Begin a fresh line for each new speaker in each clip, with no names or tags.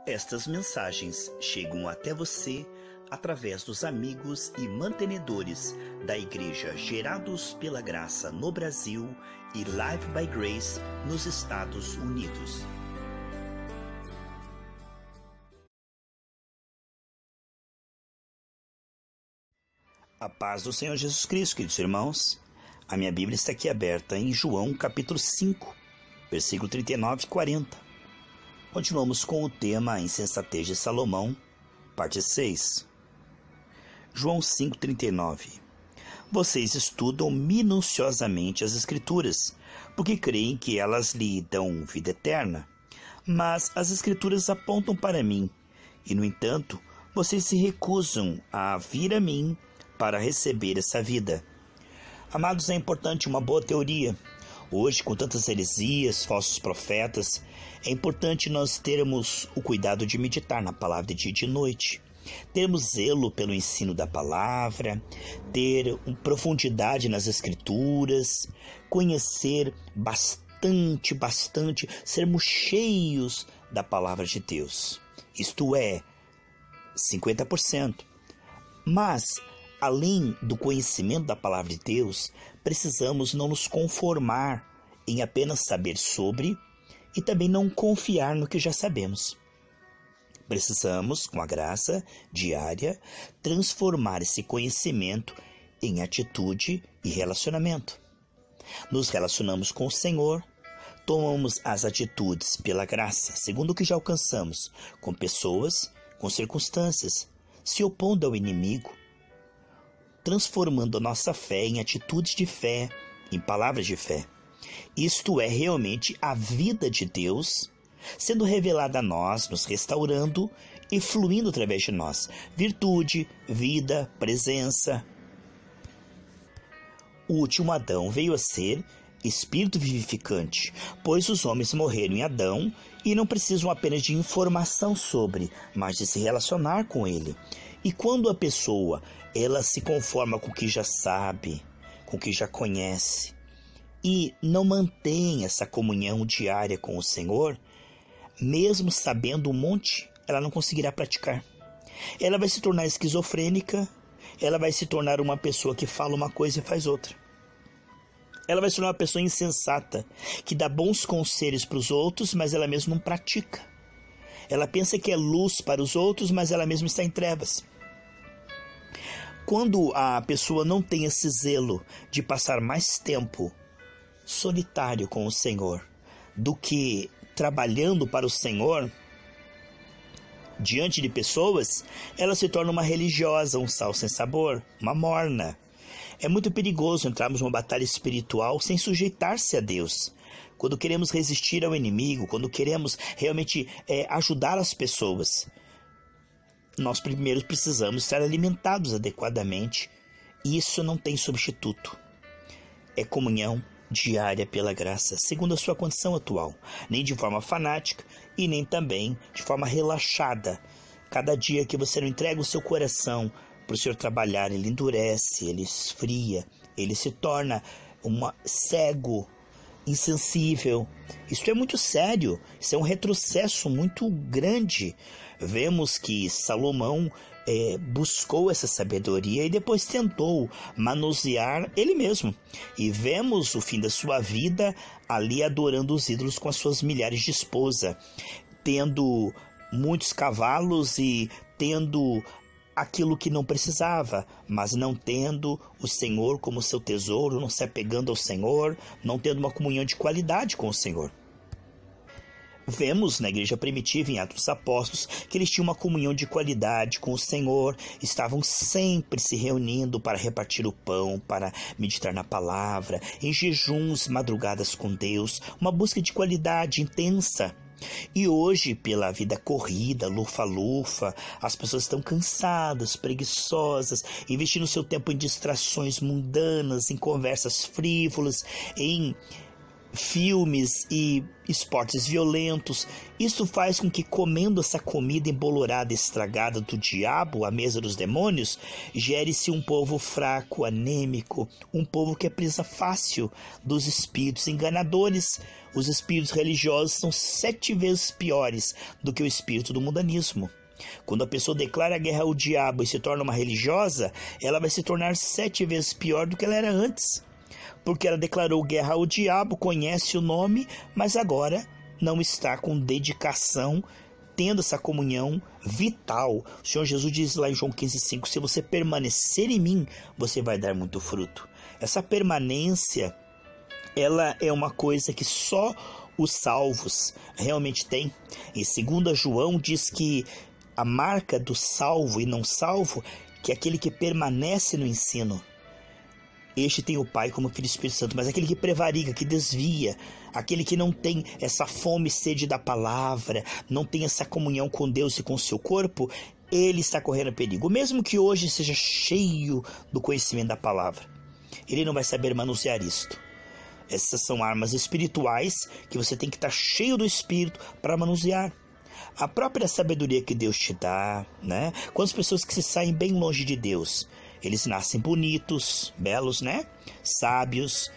Estas mensagens chegam até você através dos amigos e mantenedores da Igreja Gerados pela Graça no Brasil e Live by Grace nos Estados Unidos. A paz do Senhor Jesus Cristo, queridos irmãos. A minha Bíblia está aqui aberta em João capítulo 5, versículo 39 e 40. Continuamos com o tema A Insensatez de Salomão, parte 6. João 5,39. Vocês estudam minuciosamente as Escrituras, porque creem que elas lhe dão vida eterna. Mas as Escrituras apontam para mim, e no entanto, vocês se recusam a vir a mim para receber essa vida. Amados, é importante uma boa teoria. Hoje, com tantas heresias, falsos profetas, é importante nós termos o cuidado de meditar na palavra de dia e de noite. Termos zelo pelo ensino da palavra, ter profundidade nas escrituras, conhecer bastante, sermos cheios da palavra de Deus. Isto é, 50%. Mas, além do conhecimento da palavra de Deus, precisamos não nos conformar em apenas saber sobre e também não confiar no que já sabemos. Precisamos, com a graça diária, transformar esse conhecimento em atitude e relacionamento. Nos relacionamos com o Senhor, tomamos as atitudes pela graça, segundo o que já alcançamos, com pessoas, com circunstâncias, se opondo ao inimigo, transformando a nossa fé em atitudes de fé, em palavras de fé. Isto é realmente a vida de Deus sendo revelada a nós, nos restaurando e fluindo através de nós. Virtude, vida, presença. O último Adão veio a ser espírito vivificante, pois os homens morreram em Adão e não precisam apenas de informação sobre, mas de se relacionar com ele. E quando a pessoa ela se conforma com o que já sabe, com o que já conhece, e não mantém essa comunhão diária com o Senhor, mesmo sabendo um monte, ela não conseguirá praticar. Ela vai se tornar esquizofrênica, ela vai se tornar uma pessoa que fala uma coisa e faz outra. Ela vai se tornar uma pessoa insensata, que dá bons conselhos para os outros, mas ela mesma não pratica. Ela pensa que é luz para os outros, mas ela mesma está em trevas. Quando a pessoa não tem esse zelo de passar mais tempo solitário com o Senhor do que trabalhando para o Senhor diante de pessoas, ela se torna uma religiosa, um sal sem sabor, uma morna. É muito perigoso entrarmos numa batalha espiritual sem sujeitar-se a Deus. Quando queremos resistir ao inimigo, quando queremos realmente ajudar as pessoas, nós primeiro precisamos estar alimentados adequadamente. E isso não tem substituto. É comunhão diária pela graça, segundo a sua condição atual, nem de forma fanática e nem também de forma relaxada. Cada dia que você não entrega o seu coração para o Senhor trabalhar, ele endurece, ele esfria, ele se torna cego, insensível. Isso é muito sério, isso é um retrocesso muito grande. Vemos que Salomão buscou essa sabedoria e depois tentou manusear ele mesmo. E vemos o fim da sua vida ali adorando os ídolos com as suas milhares de esposas, tendo muitos cavalos e tendo aquilo que não precisava, mas não tendo o Senhor como seu tesouro, não se apegando ao Senhor, não tendo uma comunhão de qualidade com o Senhor. Vemos na igreja primitiva, em Atos dos Apóstolos, que eles tinham uma comunhão de qualidade com o Senhor, estavam sempre se reunindo para repartir o pão, para meditar na palavra, em jejuns, madrugadas com Deus, uma busca de qualidade intensa. E hoje, pela vida corrida, lufa-lufa, as pessoas estão cansadas, preguiçosas, investindo seu tempo em distrações mundanas, em conversas frívolas, em filmes e esportes violentos. Isso faz com que, comendo essa comida embolorada, estragada do diabo, a mesa dos demônios, gere-se um povo fraco, anêmico, um povo que é presa fácil dos espíritos enganadores. Os espíritos religiosos são 7 vezes piores do que o espírito do mundanismo. Quando a pessoa declara guerra ao diabo e se torna uma religiosa, ela vai se tornar 7 vezes pior do que ela era antes. Porque ela declarou guerra ao diabo, conhece o nome, mas agora não está com dedicação, tendo essa comunhão vital. O Senhor Jesus diz lá em João 15,5, se você permanecer em mim, você vai dar muito fruto. Essa permanência, ela é uma coisa que só os salvos realmente têm. Em 2 João diz que a marca do salvo e não salvo, que é aquele que permanece no ensino. Este tem o Pai como Filho e Espírito Santo, mas aquele que prevarica, que desvia, aquele que não tem essa fome e sede da palavra, não tem essa comunhão com Deus e com o seu corpo, ele está correndo perigo. Mesmo que hoje seja cheio do conhecimento da palavra, ele não vai saber manusear isto. Essas são armas espirituais que você tem que estar cheio do Espírito para manusear. A própria sabedoria que Deus te dá, né? Quantas pessoas que se saem bem longe de Deus, eles nascem bonitos, belos, né? Sábios,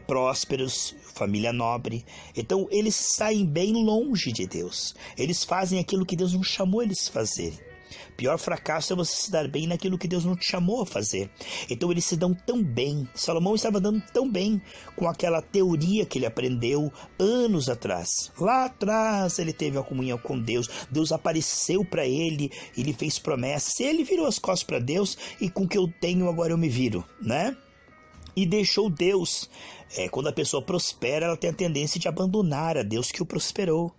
prósperos, família nobre. Então eles saem bem longe de Deus. Eles fazem aquilo que Deus não chamou eles a fazer. Pior fracasso é você se dar bem naquilo que Deus não te chamou a fazer. Então eles se dão tão bem. Salomão estava dando tão bem com aquela teoria que ele aprendeu anos atrás. Lá atrás ele teve a comunhão com Deus. Deus apareceu para ele, ele fez promessas. Ele virou as costas para Deus e com o que eu tenho agora eu me viro, né? E deixou Deus. Quando a pessoa prospera, ela tem a tendência de abandonar a Deus que o prosperou.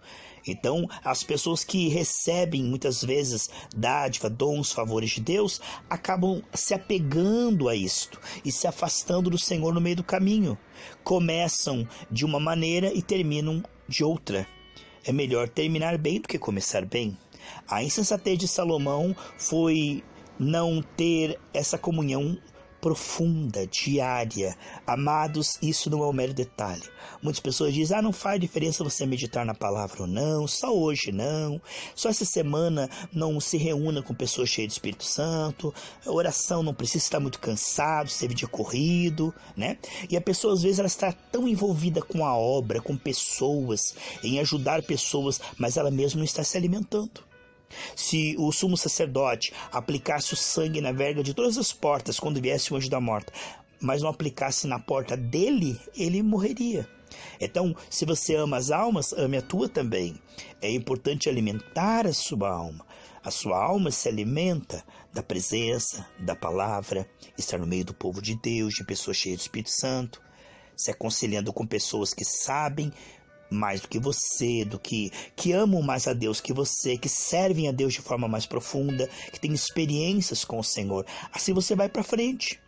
Então, as pessoas que recebem muitas vezes dádiva, dons, favores de Deus, acabam se apegando a isto e se afastando do Senhor no meio do caminho. Começam de uma maneira e terminam de outra. É melhor terminar bem do que começar bem. A insensatez de Salomão foi não ter essa comunhão profunda, diária. Amados, isso não é um mero detalhe. Muitas pessoas dizem, não faz diferença você meditar na palavra ou não, só hoje não, só essa semana não se reúna com pessoas cheias do Espírito Santo, a oração não precisa estar muito cansado, se teve dia corrido, né? E a pessoa às vezes ela está tão envolvida com a obra, com pessoas, em ajudar pessoas, mas ela mesma não está se alimentando. Se o sumo sacerdote aplicasse o sangue na verga de todas as portas quando viesse o anjo da morte, mas não aplicasse na porta dele, ele morreria. Então, se você ama as almas, ame a tua também. É importante alimentar a sua alma. A sua alma se alimenta da presença, da palavra, estar no meio do povo de Deus, de pessoas cheias do Espírito Santo, se aconselhando com pessoas que sabem mais do que você, que amam mais a Deus que você, que servem a Deus de forma mais profunda, que têm experiências com o Senhor. Assim você vai para frente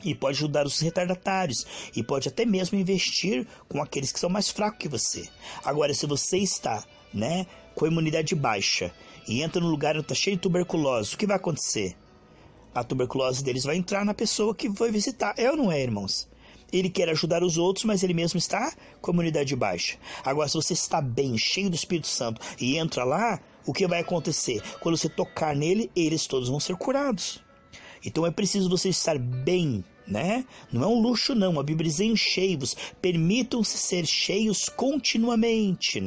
e pode ajudar os retardatários e pode até mesmo investir com aqueles que são mais fracos que você. Agora, se você está, com a imunidade baixa e entra num lugar onde está cheio de tuberculose, o que vai acontecer? A tuberculose deles vai entrar na pessoa que foi visitar. É ou não é, irmãos? Ele quer ajudar os outros, mas ele mesmo está com a imunidade baixa. Agora, se você está bem, cheio do Espírito Santo e entra lá, o que vai acontecer? Quando você tocar nele, eles todos vão ser curados. Então é preciso você estar bem, Não é um luxo, não. A Bíblia diz: enchei-vos, permitam-se ser cheios continuamente,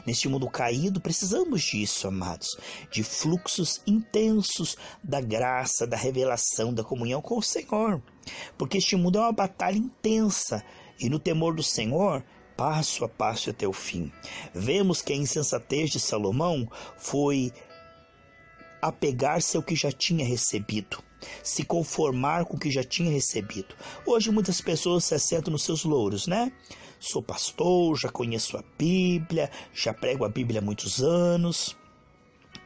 Neste mundo caído, precisamos disso, amados, de fluxos intensos da graça, da revelação, da comunhão com o Senhor. Porque este mundo é uma batalha intensa e no temor do Senhor, passo a passo até o fim. Vemos que a insensatez de Salomão foi apegar-se ao que já tinha recebido, se conformar com o que já tinha recebido. Hoje muitas pessoas se assentam nos seus louros, Sou pastor, já conheço a Bíblia, já prego a Bíblia há muitos anos,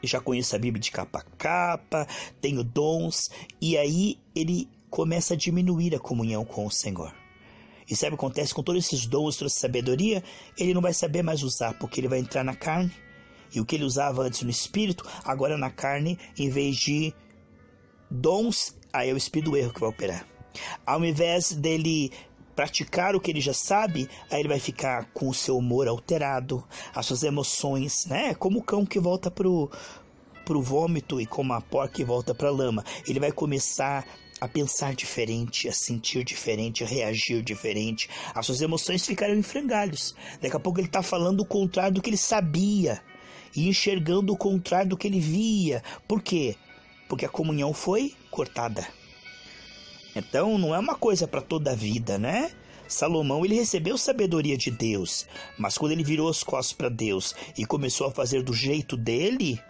já conheço a Bíblia de capa a capa, tenho dons, e aí ele começa a diminuir a comunhão com o Senhor. E sabe o que acontece com todos esses dons, toda essa sabedoria? Ele não vai saber mais usar, porque ele vai entrar na carne, e o que ele usava antes no Espírito, agora na carne, em vez de dons, aí é o Espírito do erro que vai operar. Ao invés dele praticar o que ele já sabe, aí ele vai ficar com o seu humor alterado, as suas emoções, né? Como o cão que volta pro vômito e como a porca que volta pra lama. Ele vai começar a pensar diferente, a sentir diferente, a reagir diferente. As suas emoções ficarão em frangalhos. Daqui a pouco ele está falando o contrário do que ele sabia e enxergando o contrário do que ele via. Por quê? Porque a comunhão foi cortada. Então não é uma coisa para toda a vida, né? Salomão, ele recebeu sabedoria de Deus, mas quando ele virou as costas para Deus e começou a fazer do jeito dele,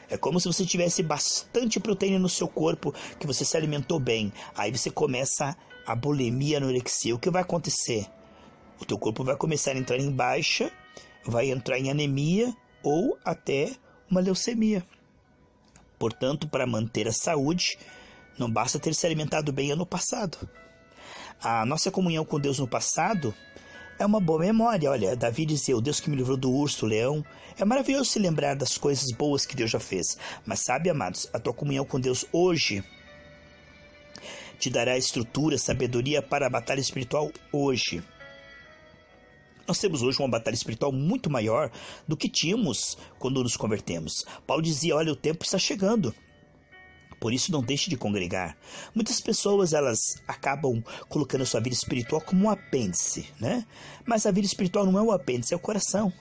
é como se você tivesse bastante proteína no seu corpo, que você se alimentou bem. Aí você começa a bulimia, a anorexia. O que vai acontecer? O teu corpo vai começar a entrar em baixa, vai entrar em anemia ou até uma leucemia. Portanto, para manter a saúde, não basta ter se alimentado bem ano passado. A nossa comunhão com Deus no passado é uma boa memória. Olha, Davi dizia, o Deus que me livrou do urso, do leão. É maravilhoso se lembrar das coisas boas que Deus já fez. Mas sabe, amados, a tua comunhão com Deus hoje te dará estrutura, sabedoria para a batalha espiritual hoje. Nós temos hoje uma batalha espiritual muito maior do que tínhamos quando nos convertemos. Paulo dizia, olha, o tempo está chegando. Por isso não deixe de congregar. Muitas pessoas, elas acabam colocando a sua vida espiritual como um apêndice, né? Mas a vida espiritual não é o apêndice, é o coração.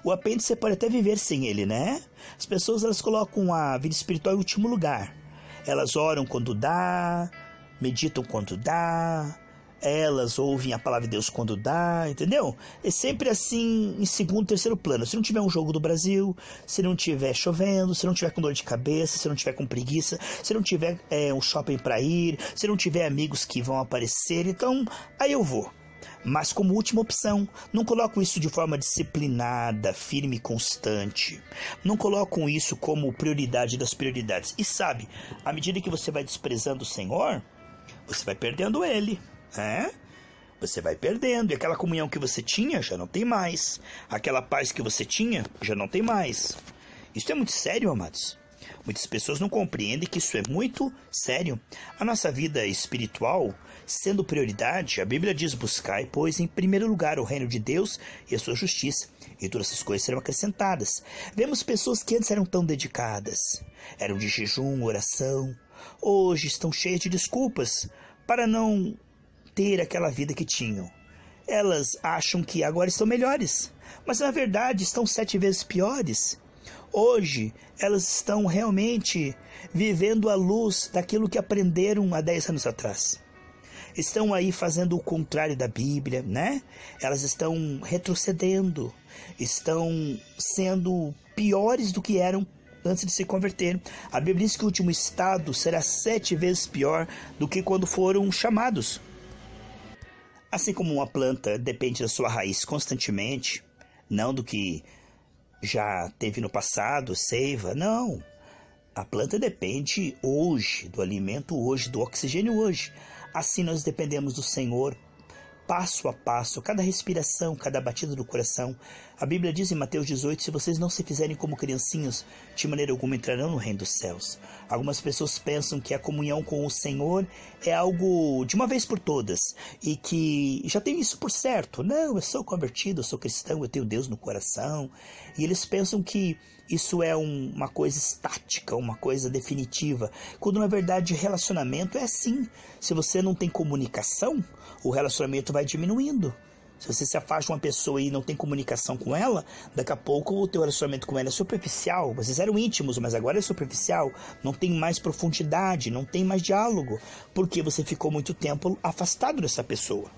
O apêndice você pode até viver sem ele, né? As pessoas, elas colocam a vida espiritual em último lugar. Elas oram quando dá, meditam quando dá, elas ouvem a palavra de Deus quando dá, entendeu? É sempre assim em segundo, terceiro plano. Se não tiver um jogo do Brasil, se não tiver chovendo, se não tiver com dor de cabeça, se não tiver com preguiça, se não tiver um shopping para ir, se não tiver amigos que vão aparecer, então aí eu vou. Mas como última opção, não colocam isso de forma disciplinada, firme e constante. Não colocam isso como prioridade das prioridades. E sabe, à medida que você vai desprezando o Senhor, você vai perdendo ele. Você vai perdendo, e aquela comunhão que você tinha já não tem mais, aquela paz que você tinha já não tem mais. Isso é muito sério, amados. Muitas pessoas não compreendem que isso é muito sério. A nossa vida espiritual, sendo prioridade, a Bíblia diz, buscai, pois, em primeiro lugar o reino de Deus e a sua justiça, e todas essas coisas serão acrescentadas. Vemos pessoas que antes eram tão dedicadas, eram de jejum, oração, hoje estão cheias de desculpas para não ter aquela vida que tinham. Elas acham que agora estão melhores, mas na verdade estão 7 vezes piores. Hoje elas estão realmente vivendo à luz daquilo que aprenderam há 10 anos atrás. Estão aí fazendo o contrário da Bíblia, né? Elas estão retrocedendo, estão sendo piores do que eram antes de se converter. A Bíblia diz que o último estado será 7 vezes pior do que quando foram chamados. Assim como uma planta depende da sua raiz constantemente, não do que já teve no passado, seiva, não. A planta depende hoje, do alimento hoje, do oxigênio hoje. Assim nós dependemos do Senhor, passo a passo, cada respiração, cada batida do coração. A Bíblia diz em Mateus 18, se vocês não se fizerem como criancinhos, de maneira alguma entrarão no reino dos céus. Algumas pessoas pensam que a comunhão com o Senhor é algo de uma vez por todas, e que já tem isso por certo. Não, eu sou convertido, eu sou cristão, eu tenho Deus no coração. E eles pensam que isso é uma coisa estática, uma coisa definitiva, quando na verdade relacionamento é assim. Se você não tem comunicação, o relacionamento vai diminuindo. Se você se afasta de uma pessoa e não tem comunicação com ela, daqui a pouco o teu relacionamento com ela é superficial. Vocês eram íntimos, mas agora é superficial. Não tem mais profundidade, não tem mais diálogo, porque você ficou muito tempo afastado dessa pessoa.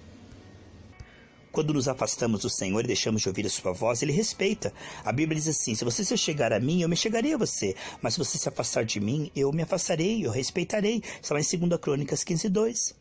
Quando nos afastamos do Senhor e deixamos de ouvir a sua voz, Ele respeita. A Bíblia diz assim, se você se chegar a mim, eu me chegarei a você. Mas se você se afastar de mim, eu me afastarei, eu respeitarei. Está lá em 2 Crônicas 15:2.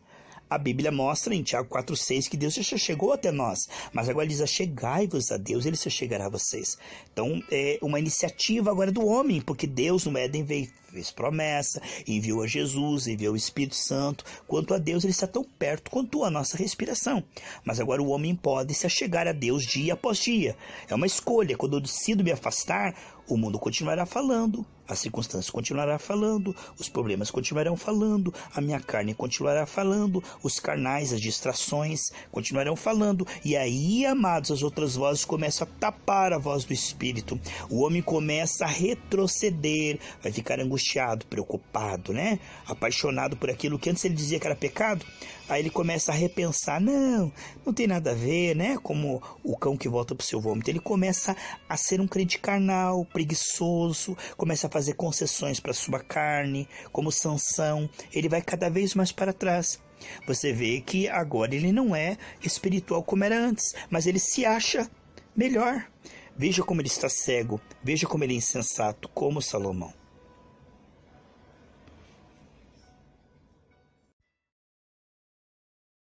A Bíblia mostra em Tiago 4:6 que Deus já chegou até nós, mas agora diz, achegai-vos a Deus, Ele se chegará a vocês. Então é uma iniciativa agora do homem, porque Deus no Éden fez promessa, enviou a Jesus, enviou o Espírito Santo. Quanto a Deus, Ele está tão perto quanto a nossa respiração. Mas agora o homem pode se achegar a Deus dia após dia. É uma escolha. Quando eu decido me afastar, o mundo continuará falando, As circunstâncias continuarão falando, os problemas continuarão falando, a minha carne continuará falando, os carnais, as distrações continuarão falando. E aí, amados, as outras vozes começam a tapar a voz do Espírito. O homem começa a retroceder, vai ficar angustiado, preocupado, né? Apaixonado por aquilo que antes ele dizia que era pecado. Aí ele começa a repensar, não tem nada a ver, né? Como o cão que volta para o seu vômito. Ele começa a ser um crente carnal, preguiçoso, começa a fazer concessões para sua carne, como Sansão. Ele vai cada vez mais para trás. Você vê que agora ele não é espiritual como era antes, mas ele se acha melhor. Veja como ele está cego, veja como ele é insensato, como Salomão.